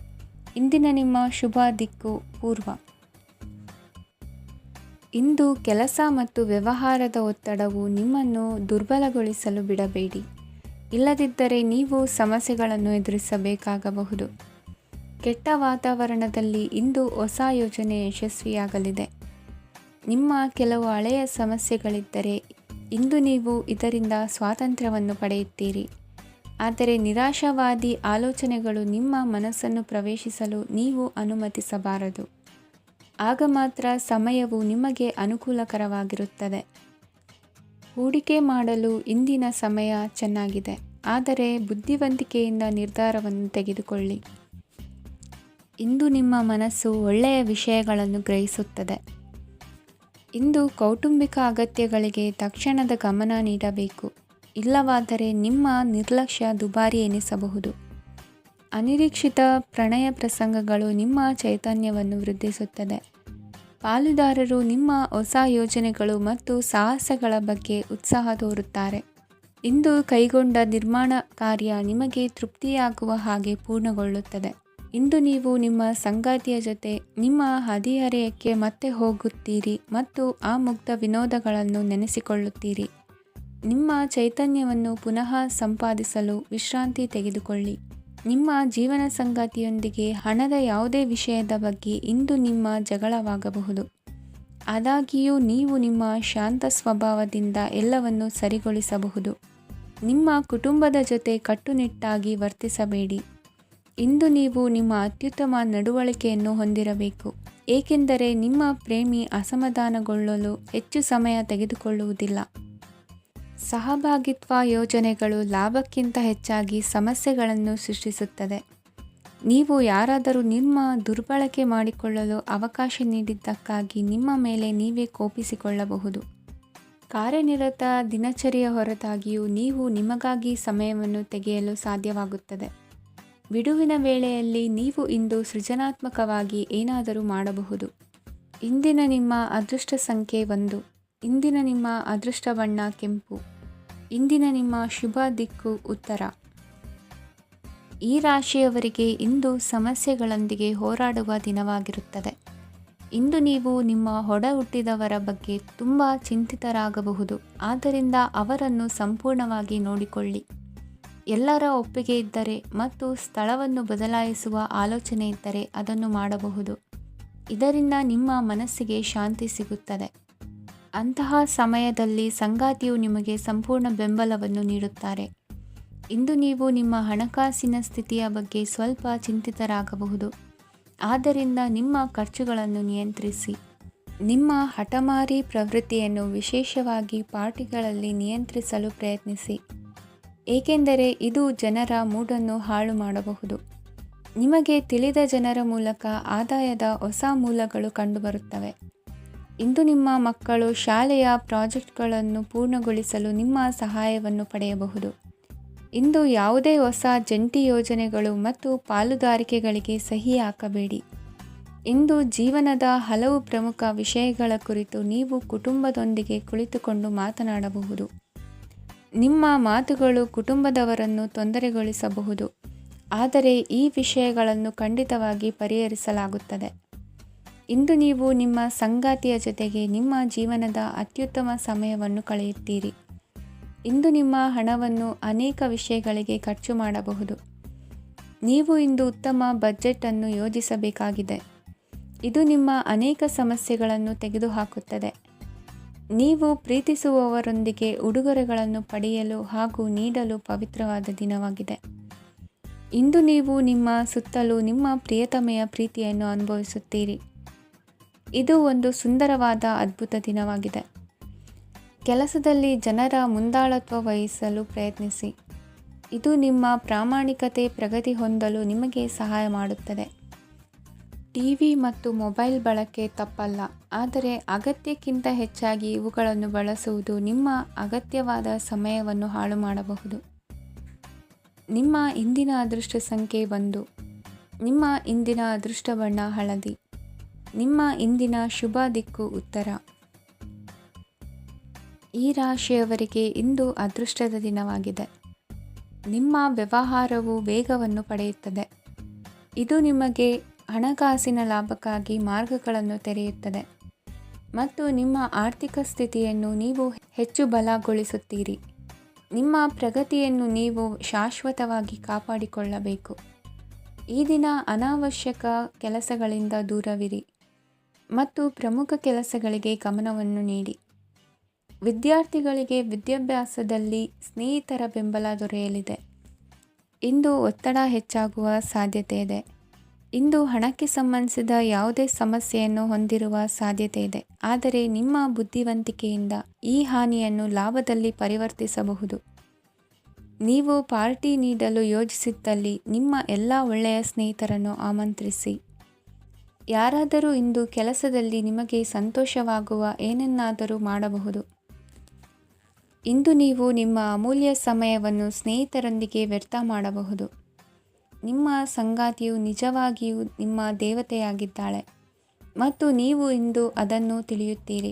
ಇಂದಿನ ನಿಮ್ಮ ಶುಭ ದಿಕ್ಕು ಪೂರ್ವ. ಇಂದು ಕೆಲಸ ಮತ್ತು ವ್ಯವಹಾರದ ಒತ್ತಡವು ನಿಮ್ಮನ್ನು ದುರ್ಬಲಗೊಳಿಸಲು ಬಿಡಬೇಡಿ. ಇಲ್ಲದಿದ್ದರೆ ನೀವು ಸಮಸ್ಯೆಗಳನ್ನು ಎದುರಿಸಬೇಕಾಗಬಹುದು. ಕೆಟ್ಟ ವಾತಾವರಣದಲ್ಲಿ ಇಂದು ಹೊಸ ಯೋಜನೆ ಯಶಸ್ವಿಯಾಗಲಿದೆ. ನಿಮ್ಮ ಕೆಲವು ಹಳೆಯ ಸಮಸ್ಯೆಗಳಿದ್ದರೆ ಇಂದು ನೀವು ಇದರಿಂದ ಸ್ವಾತಂತ್ರ್ಯವನ್ನು ಪಡೆಯುತ್ತೀರಿ. ಆದರೆ ನಿರಾಶಾವಾದಿ ಆಲೋಚನೆಗಳು ನಿಮ್ಮ ಮನಸ್ಸನ್ನು ಪ್ರವೇಶಿಸಲು ನೀವು ಅನುಮತಿಸಬಾರದು. ಆಗ ಮಾತ್ರ ಸಮಯವು ನಿಮಗೆ ಅನುಕೂಲಕರವಾಗಿರುತ್ತದೆ. ಹೂಡಿಕೆ ಮಾಡಲು ಇಂದಿನ ಸಮಯ ಚೆನ್ನಾಗಿದೆ, ಆದರೆ ಬುದ್ಧಿವಂತಿಕೆಯಿಂದ ನಿರ್ಧಾರವನ್ನು ತೆಗೆದುಕೊಳ್ಳಿ. ಇಂದು ನಿಮ್ಮ ಮನಸ್ಸು ಒಳ್ಳೆಯ ವಿಷಯಗಳನ್ನು ಗ್ರಹಿಸುತ್ತದೆ. ಇಂದು ಕೌಟುಂಬಿಕ ಅಗತ್ಯಗಳಿಗೆ ತಕ್ಷಣದ ಗಮನ ನೀಡಬೇಕು. ಇಲ್ಲವಾದರೆ ನಿಮ್ಮ ನಿರ್ಲಕ್ಷ್ಯ ದುಬಾರಿ ಎನಿಸಬಹುದು. ಅನಿರೀಕ್ಷಿತ ಪ್ರಣಯ ಪ್ರಸಂಗಗಳು ನಿಮ್ಮ ಚೈತನ್ಯವನ್ನು ವೃದ್ಧಿಸುತ್ತದೆ. ಪಾಲುದಾರರು ನಿಮ್ಮ ಹೊಸ ಯೋಜನೆಗಳು ಮತ್ತು ಸಾಹಸಗಳ ಬಗ್ಗೆ ಉತ್ಸಾಹ ತೋರುತ್ತಾರೆ. ಇಂದು ಕೈಗೊಂಡ ನಿರ್ಮಾಣ ಕಾರ್ಯ ನಿಮಗೆ ತೃಪ್ತಿಯಾಗುವ ಹಾಗೆ ಪೂರ್ಣಗೊಳ್ಳುತ್ತದೆ. ಇಂದು ನೀವು ನಿಮ್ಮ ಸಂಗಾತಿಯ ಜೊತೆ ನಿಮ್ಮ ಹದಿಹರೆಯಕ್ಕೆ ಮತ್ತೆ ಹೋಗುತ್ತೀರಿ ಮತ್ತು ಆ ಮುಗ್ಧ ವಿನೋದಗಳನ್ನು ನೆನೆಸಿಕೊಳ್ಳುತ್ತೀರಿ. ನಿಮ್ಮ ಚೈತನ್ಯವನ್ನು ಪುನಃ ಸಂಪಾದಿಸಲು ವಿಶ್ರಾಂತಿ ತೆಗೆದುಕೊಳ್ಳಿ. ನಿಮ್ಮ ಜೀವನ ಸಂಗಾತಿಯೊಂದಿಗೆ ಹಣದ ಯಾವುದೇ ವಿಷಯದ ಬಗ್ಗೆ ಇಂದು ನಿಮ್ಮ ಜಗಳವಾಗಬಹುದು. ಆದಾಗ್ಯೂ ನೀವು ನಿಮ್ಮ ಶಾಂತ ಸ್ವಭಾವದಿಂದ ಎಲ್ಲವನ್ನು ಸರಿಗೊಳಿಸಬಹುದು. ನಿಮ್ಮ ಕುಟುಂಬದ ಜೊತೆ ಕಟ್ಟುನಿಟ್ಟಾಗಿ ವರ್ತಿಸಬೇಡಿ. ಇಂದು ನೀವು ನಿಮ್ಮ ಅತ್ಯುತ್ತಮ ನಡವಳಿಕೆಯನ್ನು ಹೊಂದಿರಬೇಕು, ಏಕೆಂದರೆ ನಿಮ್ಮ ಪ್ರೇಮಿ ಅಸಮಾಧಾನಗೊಳ್ಳಲು ಹೆಚ್ಚು ಸಮಯ ತೆಗೆದುಕೊಳ್ಳುವುದಿಲ್ಲ. ಸಹಭಾಗಿತ್ವ ಯೋಜನೆಗಳು ಲಾಭಕ್ಕಿಂತ ಹೆಚ್ಚಾಗಿ ಸಮಸ್ಯೆಗಳನ್ನು ಸೃಷ್ಟಿಸುತ್ತದೆ. ನೀವು ಯಾರಾದರೂ ನಿಮ್ಮ ದುರ್ಬಳಕೆ ಮಾಡಿಕೊಳ್ಳಲು ಅವಕಾಶ ನೀಡಿದ್ದಕ್ಕಾಗಿ ನಿಮ್ಮ ಮೇಲೆ ನೀವೇ ಕೋಪಿಸಿಕೊಳ್ಳಬಹುದು. ಕಾರ್ಯನಿರತ ದಿನಚರಿಯ ಹೊರತಾಗಿಯೂ ನೀವು ನಿಮಗಾಗಿ ಸಮಯವನ್ನು ತೆಗೆಯಲು ಸಾಧ್ಯವಾಗುತ್ತದೆ. ಬಿಡುವಿನ ವೇಳೆಯಲ್ಲಿ ನೀವು ಇಂದು ಸೃಜನಾತ್ಮಕವಾಗಿ ಏನಾದರೂ ಮಾಡಬಹುದು. ಇಂದಿನ ನಿಮ್ಮ ಅದೃಷ್ಟ ಸಂಖ್ಯೆ 1. ಇಂದಿನ ನಿಮ್ಮ ಅದೃಷ್ಟ ಬಣ್ಣ ಕೆಂಪು. ಇಂದಿನ ನಿಮ್ಮ ಶುಭ ದಿಕ್ಕು ಉತ್ತರ. ಈ ರಾಶಿಯವರಿಗೆ ಇಂದು ಸಮಸ್ಯೆಗಳೊಂದಿಗೆ ಹೋರಾಡುವ ದಿನವಾಗಿರುತ್ತದೆ. ಇಂದು ನೀವು ನಿಮ್ಮ ಒಡ ಹುಟ್ಟಿದವರ ಬಗ್ಗೆ ತುಂಬ ಚಿಂತಿತರಾಗಬಹುದು. ಆದ್ದರಿಂದ ಅವರನ್ನು ಸಂಪೂರ್ಣವಾಗಿ ನೋಡಿಕೊಳ್ಳಿ. ಎಲ್ಲರ ಒಪ್ಪಿಗೆ ಇದ್ದರೆ ಮತ್ತು ಸ್ಥಳವನ್ನು ಬದಲಾಯಿಸುವ ಆಲೋಚನೆ ಇದ್ದರೆ ಅದನ್ನು ಮಾಡಬಹುದು. ಇದರಿಂದ ನಿಮ್ಮ ಮನಸ್ಸಿಗೆ ಶಾಂತಿ ಸಿಗುತ್ತದೆ. ಅಂತಹ ಸಮಯದಲ್ಲಿ ಸಂಗಾತಿಯು ನಿಮಗೆ ಸಂಪೂರ್ಣ ಬೆಂಬಲವನ್ನು ನೀಡುತ್ತಾರೆ. ಇಂದು ನೀವು ನಿಮ್ಮ ಹಣಕಾಸಿನ ಸ್ಥಿತಿಯ ಬಗ್ಗೆ ಸ್ವಲ್ಪ ಚಿಂತಿತರಾಗಬಹುದು. ಆದ್ದರಿಂದ ನಿಮ್ಮ ಖರ್ಚುಗಳನ್ನು ನಿಯಂತ್ರಿಸಿ. ನಿಮ್ಮ ಹಠಮಾರಿ ಪ್ರವೃತ್ತಿಯನ್ನು ವಿಶೇಷವಾಗಿ ಪಾರ್ಟಿಗಳಲ್ಲಿ ನಿಯಂತ್ರಿಸಲು ಪ್ರಯತ್ನಿಸಿ, ಏಕೆಂದರೆ ಇದು ಜನರ ಮೂಡನ್ನು ಹಾಳು ಮಾಡಬಹುದು. ನಿಮಗೆ ತಿಳಿದ ಜನರ ಮೂಲಕ ಆದಾಯದ ಹೊಸ ಮೂಲಗಳು ಕಂಡುಬರುತ್ತವೆ. ಇಂದು ನಿಮ್ಮ ಮಕ್ಕಳು ಶಾಲೆಯ ಪ್ರಾಜೆಕ್ಟ್ಗಳನ್ನು ಪೂರ್ಣಗೊಳಿಸಲು ನಿಮ್ಮ ಸಹಾಯವನ್ನು ಪಡೆಯಬಹುದು. ಇಂದು ಯಾವುದೇ ಹೊಸ ಜಂಟಿ ಯೋಜನೆಗಳು ಮತ್ತು ಪಾಲುದಾರಿಕೆಗಳಿಗೆ ಸಹಿ ಹಾಕಬೇಡಿ. ಇಂದು ಜೀವನದ ಹಲವು ಪ್ರಮುಖ ವಿಷಯಗಳ ಕುರಿತು ನೀವು ಕುಟುಂಬದೊಂದಿಗೆ ಕುಳಿತುಕೊಂಡು ಮಾತನಾಡಬಹುದು. ನಿಮ್ಮ ಮಾತುಗಳು ಕುಟುಂಬದವರನ್ನು ತೊಂದರೆಗೊಳಿಸಬಹುದು, ಆದರೆ ಈ ವಿಷಯಗಳನ್ನು ಖಂಡಿತವಾಗಿ ಪರಿಹರಿಸಲಾಗುತ್ತದೆ. ಇಂದು ನೀವು ನಿಮ್ಮ ಸಂಗಾತಿಯ ಜೊತೆಗೆ ನಿಮ್ಮ ಜೀವನದ ಅತ್ಯುತ್ತಮ ಸಮಯವನ್ನು ಕಳೆಯುತ್ತೀರಿ. ಇಂದು ನಿಮ್ಮ ಹಣವನ್ನು ಅನೇಕ ವಿಷಯಗಳಿಗೆ ಖರ್ಚು ಮಾಡಬಹುದು. ನೀವು ಇಂದು ಉತ್ತಮ ಬಜೆಟ್ ಅನ್ನು ಯೋಜಿಸಬೇಕಾಗಿದೆ. ಇದು ನಿಮ್ಮ ಅನೇಕ ಸಮಸ್ಯೆಗಳನ್ನು ತೆಗೆದುಹಾಕುತ್ತದೆ. ನೀವು ಪ್ರೀತಿಸುವವರೊಂದಿಗೆ ಉಡುಗೊರೆಗಳನ್ನು ಪಡೆಯಲು ಹಾಗೂ ನೀಡಲು ಪವಿತ್ರವಾದ ದಿನವಾಗಿದೆ. ಇಂದು ನೀವು ನಿಮ್ಮ ಸುತ್ತಲೂ ನಿಮ್ಮ ಪ್ರಿಯತಮೆಯ ಪ್ರೀತಿಯನ್ನು ಅನುಭವಿಸುತ್ತೀರಿ. ಇದು ಒಂದು ಸುಂದರವಾದ ಅದ್ಭುತ ದಿನವಾಗಿದೆ. ಕೆಲಸದಲ್ಲಿ ಜನರ ಮುಂದಾಳತ್ವ ವಹಿಸಲು ಪ್ರಯತ್ನಿಸಿ. ಇದು ನಿಮ್ಮ ಪ್ರಾಮಾಣಿಕತೆ ಪ್ರಗತಿ ಹೊಂದಲು ನಿಮಗೆ ಸಹಾಯ ಮಾಡುತ್ತದೆ. ಟಿವಿ ಮತ್ತು ಮೊಬೈಲ್ ಬಳಕೆ ತಪ್ಪಲ್ಲ, ಆದರೆ ಅಗತ್ಯಕ್ಕಿಂತ ಹೆಚ್ಚಾಗಿ ಇವುಗಳನ್ನು ಬಳಸುವುದು ನಿಮ್ಮ ಅಗತ್ಯವಾದ ಸಮಯವನ್ನು ಹಾಳು ಮಾಡಬಹುದು. ನಿಮ್ಮ ಇಂದಿನ ಅದೃಷ್ಟ ಸಂಖ್ಯೆ 1. ನಿಮ್ಮ ಇಂದಿನ ಅದೃಷ್ಟ ಬಣ್ಣ ಹಳದಿ. ನಿಮ್ಮ ಇಂದಿನ ಶುಭ ದಿಕ್ಕು ಉತ್ತರ. ಈ ರಾಶಿಯವರಿಗೆ ಇಂದು ಅದೃಷ್ಟದ ದಿನವಾಗಿದೆ. ನಿಮ್ಮ ವ್ಯವಹಾರವು ವೇಗವನ್ನು ಪಡೆಯುತ್ತದೆ. ಇದು ನಿಮಗೆ ಹಣಕಾಸಿನ ಲಾಭಕ್ಕಾಗಿ ಮಾರ್ಗಗಳನ್ನು ತೆರೆಯುತ್ತದೆ ಮತ್ತು ನಿಮ್ಮ ಆರ್ಥಿಕ ಸ್ಥಿತಿಯನ್ನು ನೀವು ಹೆಚ್ಚು ಬಲಗೊಳಿಸುತ್ತೀರಿ. ನಿಮ್ಮ ಪ್ರಗತಿಯನ್ನು ನೀವು ಶಾಶ್ವತವಾಗಿ ಕಾಪಾಡಿಕೊಳ್ಳಬೇಕು. ಈ ದಿನ ಅನಾವಶ್ಯಕ ಕೆಲಸಗಳಿಂದ ದೂರವಿರಿ ಮತ್ತು ಪ್ರಮುಖ ಕೆಲಸಗಳಿಗೆ ಗಮನವನ್ನು ನೀಡಿ. ವಿದ್ಯಾರ್ಥಿಗಳಿಗೆ ವಿದ್ಯಾಭ್ಯಾಸದಲ್ಲಿ ಸ್ನೇಹಿತರ ಬೆಂಬಲ ದೊರೆಯಲಿದೆ. ಇಂದು ಒತ್ತಡ ಹೆಚ್ಚಾಗುವ ಸಾಧ್ಯತೆ ಇದೆ. ಇಂದು ಹಣಕ್ಕೆ ಸಂಬಂಧಿಸಿದ ಯಾವುದೇ ಸಮಸ್ಯೆಯನ್ನು ಹೊಂದಿರುವ ಸಾಧ್ಯತೆ ಇದೆ, ಆದರೆ ನಿಮ್ಮ ಬುದ್ಧಿವಂತಿಕೆಯಿಂದ ಈ ಹಾನಿಯನ್ನು ಲಾಭದಲ್ಲಿ ಪರಿವರ್ತಿಸಬಹುದು. ನೀವು ಪಾರ್ಟಿ ನೀಡಲು ಯೋಜಿಸಿದ್ದಲ್ಲಿ ನಿಮ್ಮ ಎಲ್ಲ ಒಳ್ಳೆಯ ಸ್ನೇಹಿತರನ್ನು ಆಮಂತ್ರಿಸಿ. ಯಾರಾದರೂ ಇಂದು ಕೆಲಸದಲ್ಲಿ ನಿಮಗೆ ಸಂತೋಷವಾಗುವ ಏನನ್ನಾದರೂ ಮಾಡಬಹುದು. ಇಂದು ನೀವು ನಿಮ್ಮ ಅಮೂಲ್ಯ ಸಮಯವನ್ನು ಸ್ನೇಹಿತರೊಂದಿಗೆ ವ್ಯರ್ಥ ಮಾಡಬಹುದು. ನಿಮ್ಮ ಸಂಗಾತಿಯು ನಿಜವಾಗಿಯೂ ನಿಮ್ಮ ದೇವತೆಯಾಗಿದ್ದಾಳೆ ಮತ್ತು ನೀವು ಇಂದು ಅದನ್ನು ತಿಳಿಯುತ್ತೀರಿ.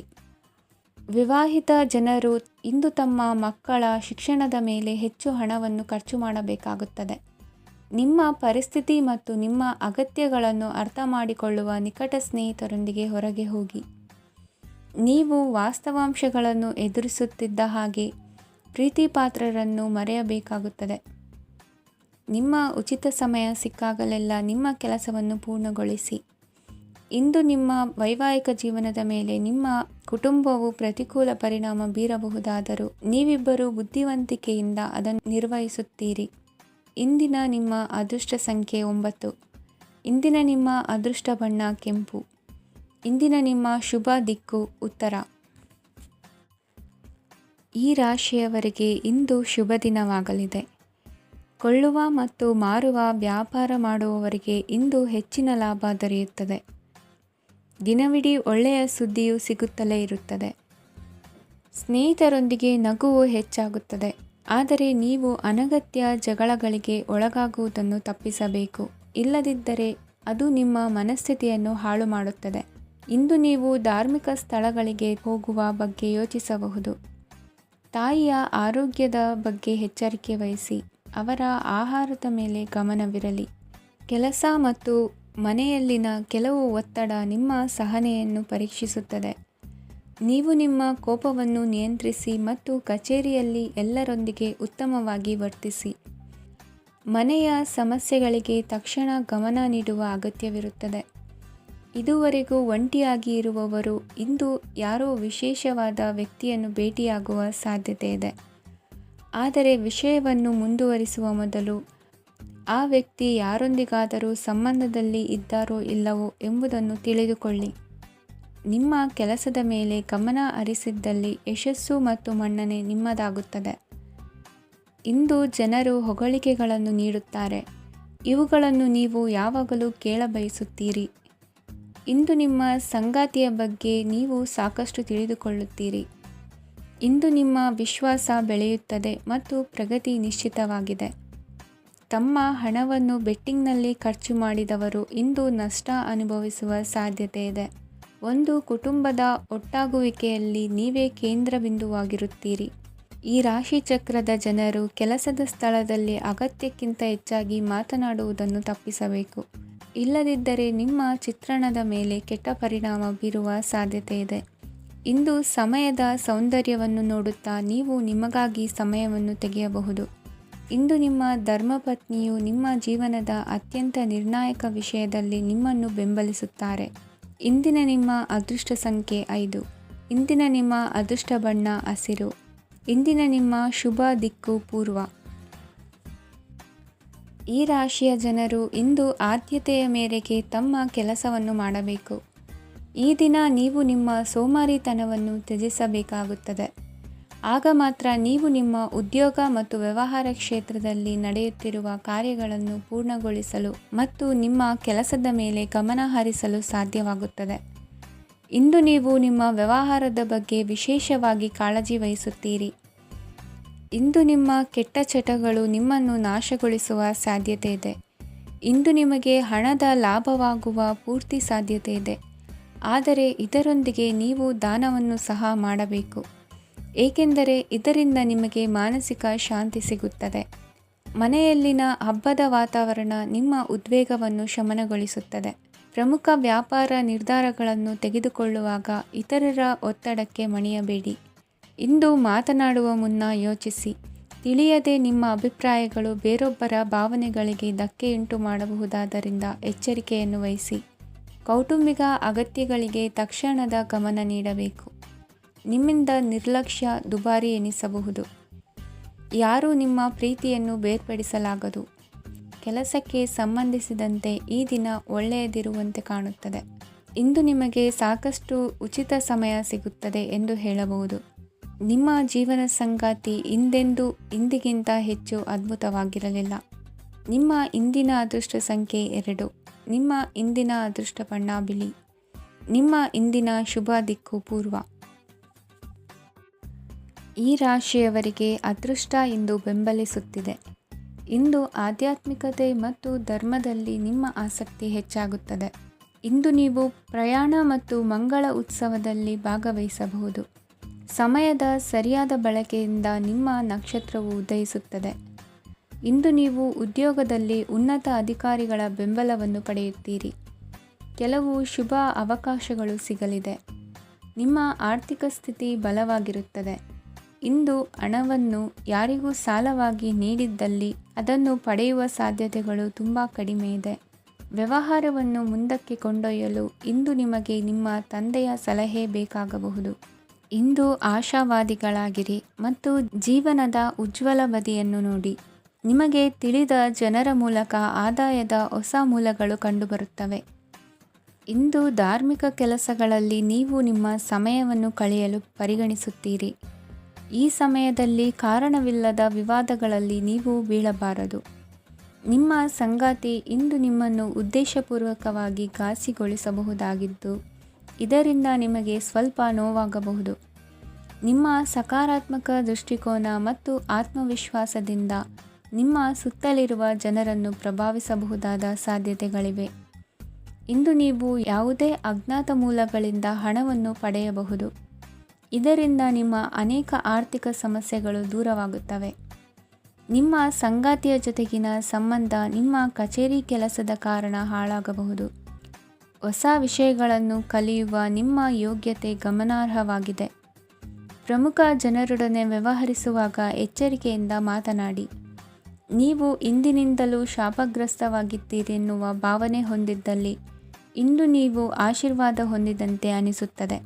ವಿವಾಹಿತ ಜನರು ಇಂದು ತಮ್ಮ ಮಕ್ಕಳ ಶಿಕ್ಷಣದ ಮೇಲೆ ಹೆಚ್ಚು ಹಣವನ್ನು ಖರ್ಚು ಮಾಡಬೇಕಾಗುತ್ತದೆ. ನಿಮ್ಮ ಪರಿಸ್ಥಿತಿ ಮತ್ತು ನಿಮ್ಮ ಅಗತ್ಯಗಳನ್ನು ಅರ್ಥ ಮಾಡಿಕೊಳ್ಳುವ ನಿಕಟ ಸ್ನೇಹಿತರೊಂದಿಗೆ ಹೊರಗೆ ಹೋಗಿ. ನೀವು ವಾಸ್ತವಾಂಶಗಳನ್ನು ಎದುರಿಸುತ್ತಿದ್ದ ಹಾಗೆ ಪ್ರೀತಿಪಾತ್ರರನ್ನು ಮರೆಯಬೇಕಾಗುತ್ತದೆ. ನಿಮ್ಮ ಉಚಿತ ಸಮಯ ಸಿಕ್ಕಾಗಲೆಲ್ಲ ನಿಮ್ಮ ಕೆಲಸವನ್ನು ಪೂರ್ಣಗೊಳಿಸಿ. ಇಂದು ನಿಮ್ಮ ವೈವಾಹಿಕ ಜೀವನದ ಮೇಲೆ ನಿಮ್ಮ ಕುಟುಂಬವು ಪ್ರತಿಕೂಲ ಪರಿಣಾಮ ಬೀರಬಹುದಾದರೂ ನೀವಿಬ್ಬರು ಬುದ್ಧಿವಂತಿಕೆಯಿಂದ ಅದನ್ನು ನಿರ್ವಹಿಸುತ್ತೀರಿ. ಇಂದಿನ ನಿಮ್ಮ ಅದೃಷ್ಟ ಸಂಖ್ಯೆ 9. ಇಂದಿನ ನಿಮ್ಮ ಅದೃಷ್ಟ ಬಣ್ಣ ಕೆಂಪು. ಇಂದಿನ ನಿಮ್ಮ ಶುಭ ದಿಕ್ಕು ಉತ್ತರ. ಈ ರಾಶಿಯವರಿಗೆ ಇಂದು ಶುಭ ದಿನವಾಗಲಿದೆ. ಕೊಳ್ಳುವ ಮತ್ತು ಮಾರುವ ವ್ಯಾಪಾರ ಮಾಡುವವರಿಗೆ ಇಂದು ಹೆಚ್ಚಿನ ಲಾಭ ದೊರೆಯುತ್ತದೆ. ದಿನವಿಡೀ ಒಳ್ಳೆಯ ಸುದ್ದಿಯು ಸಿಗುತ್ತಲೇ ಇರುತ್ತದೆ. ಸ್ನೇಹಿತರೊಂದಿಗೆ ನಗುವು ಹೆಚ್ಚಾಗುತ್ತದೆ. ಆದರೆ ನೀವು ಅನಗತ್ಯ ಜಗಳಗಳಿಗೆ ಒಳಗಾಗುವುದನ್ನು ತಪ್ಪಿಸಬೇಕು. ಇಲ್ಲದಿದ್ದರೆ ಅದು ನಿಮ್ಮ ಮನಸ್ಥಿತಿಯನ್ನು ಹಾಳು ಮಾಡುತ್ತದೆ. ಇಂದು ನೀವು ಧಾರ್ಮಿಕ ಸ್ಥಳಗಳಿಗೆ ಹೋಗುವ ಬಗ್ಗೆ ಯೋಚಿಸಬಹುದು. ತಾಯಿಯ ಆರೋಗ್ಯದ ಬಗ್ಗೆ ಎಚ್ಚರಿಕೆ ವಹಿಸಿ. ಅವರ ಆಹಾರದ ಮೇಲೆ ಗಮನವಿರಲಿ. ಕೆಲಸ ಮತ್ತು ಮನೆಯಲ್ಲಿನ ಕೆಲವು ಒತ್ತಡ ನಿಮ್ಮ ಸಹನೆಯನ್ನು ಪರೀಕ್ಷಿಸುತ್ತದೆ. ನೀವು ನಿಮ್ಮ ಕೋಪವನ್ನು ನಿಯಂತ್ರಿಸಿ ಮತ್ತು ಕಚೇರಿಯಲ್ಲಿ ಎಲ್ಲರೊಂದಿಗೆ ಉತ್ತಮವಾಗಿ ವರ್ತಿಸಿ. ಮನೆಯ ಸಮಸ್ಯೆಗಳಿಗೆ ತಕ್ಷಣ ಗಮನ ನೀಡುವ ಅಗತ್ಯವಿರುತ್ತದೆ. ಇದುವರೆಗೂ ಒಂಟಿಯಾಗಿ ಇರುವವರು ಇಂದು ಯಾರೋ ವಿಶೇಷವಾದ ವ್ಯಕ್ತಿಯನ್ನು ಭೇಟಿಯಾಗುವ ಸಾಧ್ಯತೆ ಇದೆ. ಆದರೆ ವಿಷಯವನ್ನು ಮುಂದುವರಿಸುವ ಮೊದಲು ಆ ವ್ಯಕ್ತಿ ಯಾರೊಂದಿಗಾದರೂ ಸಂಬಂಧದಲ್ಲಿ ಇದ್ದಾರೋ ಇಲ್ಲವೋ ಎಂಬುದನ್ನು ತಿಳಿದುಕೊಳ್ಳಿ. ನಿಮ್ಮ ಕೆಲಸದ ಮೇಲೆ ಗಮನ ಹರಿಸಿದ್ದಲ್ಲಿ ಯಶಸ್ಸು ಮತ್ತು ಮನ್ನಣೆ ನಿಮ್ಮದಾಗುತ್ತದೆ. ಇಂದು ಜನರು ಹೊಗಳಿಕೆಗಳನ್ನು ನೀಡುತ್ತಾರೆ. ಇವುಗಳನ್ನು ನೀವು ಯಾವಾಗಲೂ ಕೇಳಬಯಸುತ್ತೀರಿ. ಇಂದು ನಿಮ್ಮ ಸಂಗಾತಿಯ ಬಗ್ಗೆ ನೀವು ಸಾಕಷ್ಟು ತಿಳಿದುಕೊಳ್ಳುತ್ತೀರಿ. ಇಂದು ನಿಮ್ಮ ವಿಶ್ವಾಸ ಬೆಳೆಯುತ್ತದೆ ಮತ್ತು ಪ್ರಗತಿ ನಿಶ್ಚಿತವಾಗಿದೆ. ತಮ್ಮ ಹಣವನ್ನು ಬೆಟ್ಟಿಂಗ್ನಲ್ಲಿ ಖರ್ಚು ಮಾಡಿದವರು ಇಂದು ನಷ್ಟ ಅನುಭವಿಸುವ ಸಾಧ್ಯತೆ ಇದೆ. ಒಂದು ಕುಟುಂಬದ ಒಟ್ಟಾಗುವಿಕೆಯಲ್ಲಿ ನೀವೇ ಕೇಂದ್ರ ಬಿಂದುವಾಗಿರುತ್ತೀರಿ. ಈ ರಾಶಿ ಚಕ್ರದ ಜನರು ಕೆಲಸದ ಸ್ಥಳದಲ್ಲಿ ಅಗತ್ಯಕ್ಕಿಂತ ಹೆಚ್ಚಾಗಿ ಮಾತನಾಡುವುದನ್ನು ತಪ್ಪಿಸಬೇಕು. ಇಲ್ಲದಿದ್ದರೆ ನಿಮ್ಮ ಚಿತ್ರಣದ ಮೇಲೆ ಕೆಟ್ಟ ಪರಿಣಾಮ ಬೀರುವ ಸಾಧ್ಯತೆ ಇದೆ. ಇಂದು ಸಮಯದ ಸೌಂದರ್ಯವನ್ನು ನೋಡುತ್ತಾ ನೀವು ನಿಮಗಾಗಿ ಸಮಯವನ್ನು ತೆಗೆಯಬಹುದು. ಇಂದು ನಿಮ್ಮ ಧರ್ಮಪತ್ನಿಯು ನಿಮ್ಮ ಜೀವನದ ಅತ್ಯಂತ ನಿರ್ಣಾಯಕ ವಿಷಯದಲ್ಲಿ ನಿಮ್ಮನ್ನು ಬೆಂಬಲಿಸುತ್ತಾರೆ. ಇಂದಿನ ನಿಮ್ಮ ಅದೃಷ್ಟ ಸಂಖ್ಯೆ 5. ಇಂದಿನ ನಿಮ್ಮ ಅದೃಷ್ಟ ಬಣ್ಣ ಹಸಿರು. ಇಂದಿನ ನಿಮ್ಮ ಶುಭ ದಿಕ್ಕು ಪೂರ್ವ. ಈ ರಾಶಿಯ ಜನರು ಇಂದು ಆದ್ಯತೆಯ ಮೇರೆಗೆ ತಮ್ಮ ಕೆಲಸವನ್ನು ಮಾಡಬೇಕು. ಈ ದಿನ ನೀವು ನಿಮ್ಮ ಸೋಮಾರಿತನವನ್ನು ತ್ಯಜಿಸಬೇಕಾಗುತ್ತದೆ. ಆಗ ಮಾತ್ರ ನೀವು ನಿಮ್ಮ ಉದ್ಯೋಗ ಮತ್ತು ವ್ಯವಹಾರ ಕ್ಷೇತ್ರದಲ್ಲಿ ನಡೆಯುತ್ತಿರುವ ಕಾರ್ಯಗಳನ್ನು ಪೂರ್ಣಗೊಳಿಸಲು ಮತ್ತು ನಿಮ್ಮ ಕೆಲಸದ ಮೇಲೆ ಗಮನ ಹರಿಸಲು ಸಾಧ್ಯವಾಗುತ್ತದೆ. ಇಂದು ನೀವು ನಿಮ್ಮ ವ್ಯವಹಾರದ ಬಗ್ಗೆ ವಿಶೇಷವಾಗಿ ಕಾಳಜಿ ವಹಿಸುತ್ತೀರಿ. ಇಂದು ನಿಮ್ಮ ಕೆಟ್ಟ ಚಟಗಳು ನಿಮ್ಮನ್ನು ನಾಶಗೊಳಿಸುವ ಸಾಧ್ಯತೆ ಇದೆ. ಇಂದು ನಿಮಗೆ ಹಣದ ಲಾಭವಾಗುವ ಪೂರ್ತಿ ಸಾಧ್ಯತೆ ಇದೆ. ಆದರೆ ಇದರೊಂದಿಗೆ ನೀವು ದಾನವನ್ನು ಸಹ ಮಾಡಬೇಕು. ಏಕೆಂದರೆ ಇದರಿಂದ ನಿಮಗೆ ಮಾನಸಿಕ ಶಾಂತಿ ಸಿಗುತ್ತದೆ. ಮನೆಯಲ್ಲಿನ ಹಬ್ಬದ ವಾತಾವರಣ ನಿಮ್ಮ ಉದ್ವೇಗವನ್ನು ಶಮನಗೊಳಿಸುತ್ತದೆ. ಪ್ರಮುಖ ವ್ಯಾಪಾರ ನಿರ್ಧಾರಗಳನ್ನು ತೆಗೆದುಕೊಳ್ಳುವಾಗ ಇತರರ ಒತ್ತಡಕ್ಕೆ ಮಣಿಯಬೇಡಿ. ಇಂದು ಮಾತನಾಡುವ ಮುನ್ನ ಯೋಚಿಸಿ. ತಿಳಿಯದೆ ನಿಮ್ಮ ಅಭಿಪ್ರಾಯಗಳು ಬೇರೊಬ್ಬರ ಭಾವನೆಗಳಿಗೆ ಧಕ್ಕೆಯುಂಟು ಮಾಡಬಹುದಾದ್ದರಿಂದ ಎಚ್ಚರಿಕೆಯನ್ನು ವಹಿಸಿ. ಕೌಟುಂಬಿಕ ಅಗತ್ಯಗಳಿಗೆ ತಕ್ಷಣದ ಗಮನ ನೀಡಬೇಕು. ನಿಮ್ಮಿಂದ ನಿರ್ಲಕ್ಷ್ಯ ದುಬಾರಿ ಎನಿಸಬಹುದು. ಯಾರೂ ನಿಮ್ಮ ಪ್ರೀತಿಯನ್ನು ಬೇರ್ಪಡಿಸಲಾಗದು. ಕೆಲಸಕ್ಕೆ ಸಂಬಂಧಿಸಿದಂತೆ ಈ ದಿನ ಒಳ್ಳೆಯದಿರುವಂತೆ ಕಾಣುತ್ತದೆ. ಇಂದು ನಿಮಗೆ ಸಾಕಷ್ಟು ಉಚಿತ ಸಮಯ ಸಿಗುತ್ತದೆ ಎಂದು ಹೇಳಬಹುದು. ನಿಮ್ಮ ಜೀವನ ಸಂಗಾತಿ ಇಂದೆಂದೂ ಇಂದಿಗಿಂತ ಹೆಚ್ಚು ಅದ್ಭುತವಾಗಿರಲಿಲ್ಲ. ನಿಮ್ಮ ಇಂದಿನ ಅದೃಷ್ಟ ಸಂಖ್ಯೆ 2. ನಿಮ್ಮ ಇಂದಿನ ಅದೃಷ್ಟ ಬಣ್ಣ ಬಿಳಿ. ನಿಮ್ಮ ಇಂದಿನ ಶುಭ ದಿಕ್ಕು ಪೂರ್ವ. ಈ ರಾಶಿಯವರಿಗೆ ಅದೃಷ್ಟ ಇಂದು ಬೆಂಬಲಿಸುತ್ತಿದೆ. ಇಂದು ಆಧ್ಯಾತ್ಮಿಕತೆ ಮತ್ತು ಧರ್ಮದಲ್ಲಿ ನಿಮ್ಮ ಆಸಕ್ತಿ ಹೆಚ್ಚಾಗುತ್ತದೆ. ಇಂದು ನೀವು ಪ್ರಯಾಣ ಮತ್ತು ಮಂಗಳ ಉತ್ಸವದಲ್ಲಿ ಭಾಗವಹಿಸಬಹುದು. ಸಮಯದ ಸರಿಯಾದ ಬಳಕೆಯಿಂದ ನಿಮ್ಮ ನಕ್ಷತ್ರವು ಉದಯಿಸುತ್ತದೆ. ಇಂದು ನೀವು ಉದ್ಯೋಗದಲ್ಲಿ ಉನ್ನತ ಅಧಿಕಾರಿಗಳ ಬೆಂಬಲವನ್ನು ಪಡೆಯುತ್ತೀರಿ. ಕೆಲವು ಶುಭ ಅವಕಾಶಗಳು ಸಿಗಲಿದೆ. ನಿಮ್ಮ ಆರ್ಥಿಕ ಸ್ಥಿತಿ ಬಲವಾಗಿರುತ್ತದೆ. ಇಂದು ಹಣವನ್ನು ಯಾರಿಗೂ ಸಾಲವಾಗಿ ನೀಡಿದ್ದಲ್ಲಿ ಅದನ್ನು ಪಡೆಯುವ ಸಾಧ್ಯತೆಗಳು ತುಂಬ ಕಡಿಮೆ ಇದೆ. ವ್ಯವಹಾರವನ್ನು ಮುಂದಕ್ಕೆ ಕೊಂಡೊಯ್ಯಲು ಇಂದು ನಿಮಗೆ ನಿಮ್ಮ ತಂದೆಯ ಸಲಹೆ ಬೇಕಾಗಬಹುದು. ಇಂದು ಆಶಾವಾದಿಗಳಾಗಿರಿ ಮತ್ತು ಜೀವನದ ಉಜ್ವಲ ಬದಿಯನ್ನು ನೋಡಿ. ನಿಮಗೆ ತಿಳಿದ ಜನರ ಮೂಲಕ ಆದಾಯದ ಹೊಸ ಮೂಲಗಳು ಕಂಡುಬರುತ್ತವೆ. ಇಂದು ಧಾರ್ಮಿಕ ಕೆಲಸಗಳಲ್ಲಿ ನೀವು ನಿಮ್ಮ ಸಮಯವನ್ನು ಕಳೆಯಲು ಪರಿಗಣಿಸುತ್ತೀರಿ. ಈ ಸಮಯದಲ್ಲಿ ಕಾರಣವಿಲ್ಲದ ವಿವಾದಗಳಲ್ಲಿ ನೀವು ಬೀಳಬಾರದು. ನಿಮ್ಮ ಸಂಗಾತಿ ಇಂದು ನಿಮ್ಮನ್ನು ಉದ್ದೇಶಪೂರ್ವಕವಾಗಿ ಘಾಸಿಗೊಳಿಸಬಹುದಾಗಿದ್ದು, ಇದರಿಂದ ನಿಮಗೆ ಸ್ವಲ್ಪ ನೋವಾಗಬಹುದು. ನಿಮ್ಮ ಸಕಾರಾತ್ಮಕ ದೃಷ್ಟಿಕೋನ ಮತ್ತು ಆತ್ಮವಿಶ್ವಾಸದಿಂದ ನಿಮ್ಮ ಸುತ್ತಲಿರುವ ಜನರನ್ನು ಪ್ರಭಾವಿಸಬಹುದಾದ ಸಾಧ್ಯತೆಗಳಿವೆ. ಇಂದು ನೀವು ಯಾವುದೇ ಅಜ್ಞಾತ ಮೂಲಗಳಿಂದ ಹಣವನ್ನು ಪಡೆಯಬಹುದು. ಇದರಿಂದ ನಿಮ್ಮ ಅನೇಕ ಆರ್ಥಿಕ ಸಮಸ್ಯೆಗಳು ದೂರವಾಗುತ್ತವೆ. ನಿಮ್ಮ ಸಂಗಾತಿಯ ಜೊತೆಗಿನ ಸಂಬಂಧ ನಿಮ್ಮ ಕಚೇರಿ ಕೆಲಸದ ಕಾರಣ ಹಾಳಾಗಬಹುದು. ಹೊಸ ವಿಷಯಗಳನ್ನು ಕಲಿಯುವ ನಿಮ್ಮ ಯೋಗ್ಯತೆ ಗಮನಾರ್ಹವಾಗಿದೆ. ಪ್ರಮುಖ ಜನರೊಡನೆ ವ್ಯವಹರಿಸುವಾಗ ಎಚ್ಚರಿಕೆಯಿಂದ ಮಾತನಾಡಿ. ನೀವು ಇಂದಿನಿಂದಲೂ ಶಾಪಗ್ರಸ್ತವಾಗಿದ್ದೀರೆನ್ನುವ ಭಾವನೆ ಹೊಂದಿದ್ದಲ್ಲಿ ಇಂದು ನೀವು ಆಶೀರ್ವಾದ ಹೊಂದಿದಂತೆ ಅನಿಸುತ್ತದೆ.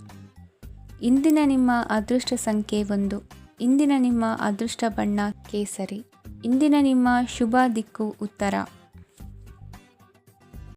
ಇಂದಿನ ನಿಮ್ಮ ಅದೃಷ್ಟ ಸಂಖ್ಯೆ 1. ಇಂದಿನ ನಿಮ್ಮ ಅದೃಷ್ಟ ಬಣ್ಣ ಕೇಸರಿ. ಇಂದಿನ ನಿಮ್ಮ ಶುಭ ದಿಕ್ಕು ಉತ್ತರ.